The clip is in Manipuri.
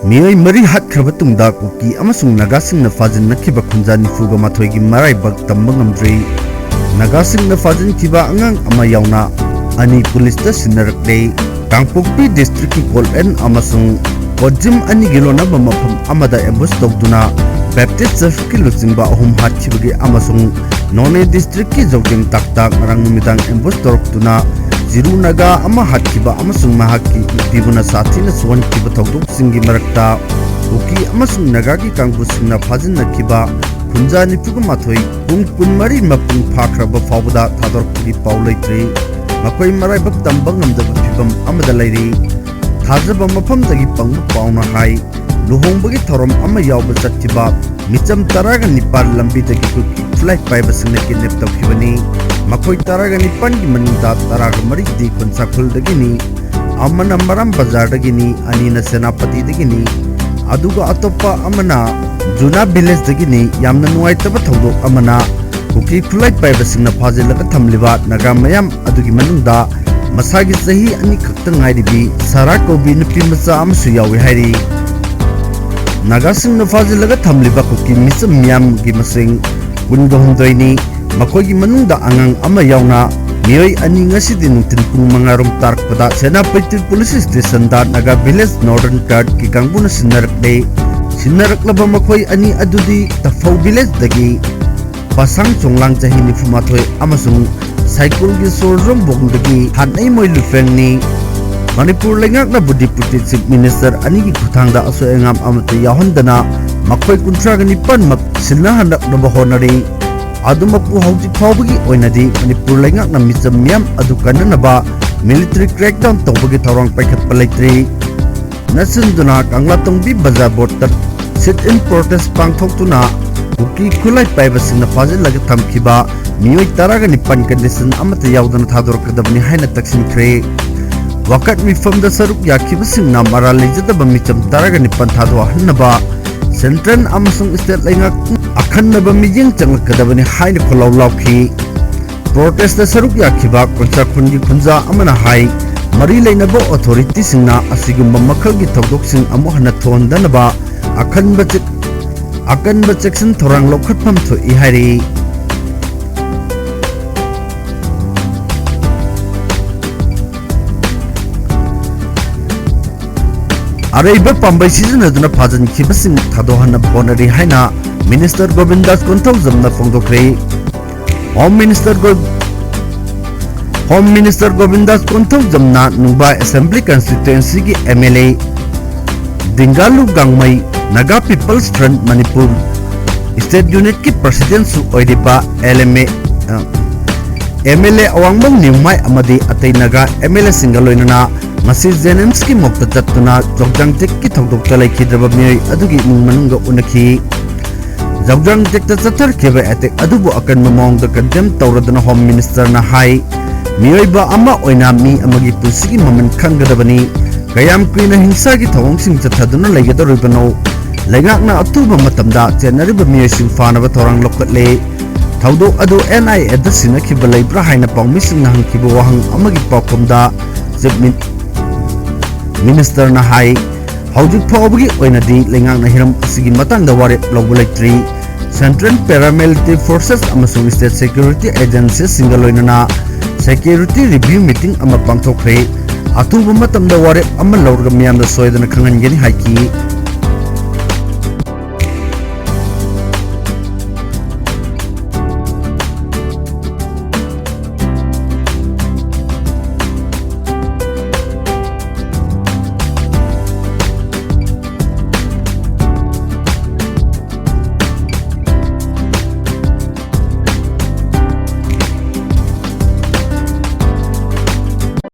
Meeoi mari hatkraba tungda Kuki Amsung Nagasingna Fajinduna Khunja nifuga mathoigi maraibak tamba ngamdri Nagasingna Fajinduna angang ama yauna ani police ta sinarakle Kangpokpi district ki Kolpen amasung Kojim ani gilona bamapam amada ambush tawduna Baptist Church ki luchingba ahum hathibagi amasung Nongmei district ki jogjing taktak ngarang numidang ambush torokduna Ziru naga ama hatkiba amasung mahaki tibuna sathina suwan kiba thawdok singi marakta Kuki amasung nagagi kangbusingna Fajinduna Khunja nifuga mathoi pung kunmari mapung phakraba fawbada thadorpuri paulaitre makoi maraibak tamba ngamdaba phibam amada lairi thajaba mafamdagi pangbu pauna hai luhongbagi thorom ama yawba chatkiba micham taraga nipal lambidagi Kuki flight paibasingna kidnap tawkhibani makoi taraga nipan gi maningda taraga mari di konsakhul dagini amana maram bazar dagini anina senapati dagini aduga atopa amana juna village dagini yamna nuaitaba thawdo amana Kuki flight paibasingna phajilaka thamliba naga mayam adugi manungda masagi sahi ani khakta ngairibi sara kobi nupi macha amsu yawi hairi Nagasingna phajilaka thamliba Kuki misam miyam gi masing gunga hundoini makogi manungda angang ama yauna Meeoi ani ngasidi nungtin pung mangarum tarkpada Senapati police station da naga village northern guard ki gangbuna sinaraklaba makoi ani adudi tafau village dagi pasang chonglang jahi nifumathoi amasung cycle gi sorjom bongdagi hanai moi lufengni Manipur lengakna budi puti chief minister ani gi kuthangda aso engam amate yahondana makoi kuntra gani pan mak silna handak na bahonari adumapu hauji phawbagi oinadi Manipur lengakna micham miyam adu kananaba military crackdown tawbagi thorang paikhat palaitre nasunduna Kangla tongbi bazaar border sit-in protest pangthoktuna Kuki khulai paibasingna Fajinduna Thamkhiba Meeoi taraga nipan condition amata yawdana thadorkadabni haina taksinkhre wakat mifamda saruk yakhibasingna mara leijadaba micham taraga nipan thadwa hannaba central amasung state lengak akhanaba mijeng changlakadabani haina kholaw lawkhi protest da saruk yakhiba konsakhungi khunja amana hai mari leinaba authority singna asigumba makhalgi thawdoksing amu hana thondanaba akanba section thorang lokhatpam thoi hairi Araiba pambai season aduna Fajinduna thadohana bonari haina Minister Govindas Konthawjamna phongdokre Home Minister Govindas Konthawjamna Nungba Assembly Constituency ki MLA Dingalu Nongmei Naga People's Front Manipur State Unit ki President su oidiba MLA awangmong Nongmei amadi atai Naga MLA singaloinana ngasi Zenemski mokta chatuna jogjang tek ki thokdok talai khidraba Meeoi adugi nungmanunga unakhi jogjang tek ta chathar kheba atek adubu akan mamong da condemn tawradana Home Minister na hai Meeoi ba ama oina mi amagi pusigi maman khanggadabani kayam kuina hingsa ki thawong sing chathaduna laigadoribano laingakna atuba matamda chenariba Meeoi sing fanaba thorang lokatle thawdo adu NI da sinakhiba leibra haina pawmising na hangkiba wahang amagi pawkomda Minister na hai haujuk phawbagi oinadi lengakna hiram asigi matangda ware lawbulaitri Central Paramilitary Forces amasung State Security Agency singaloinana security review meeting ama pangthokre atuba matamda ware ama lawrga miyamda soidana khangangeni haiki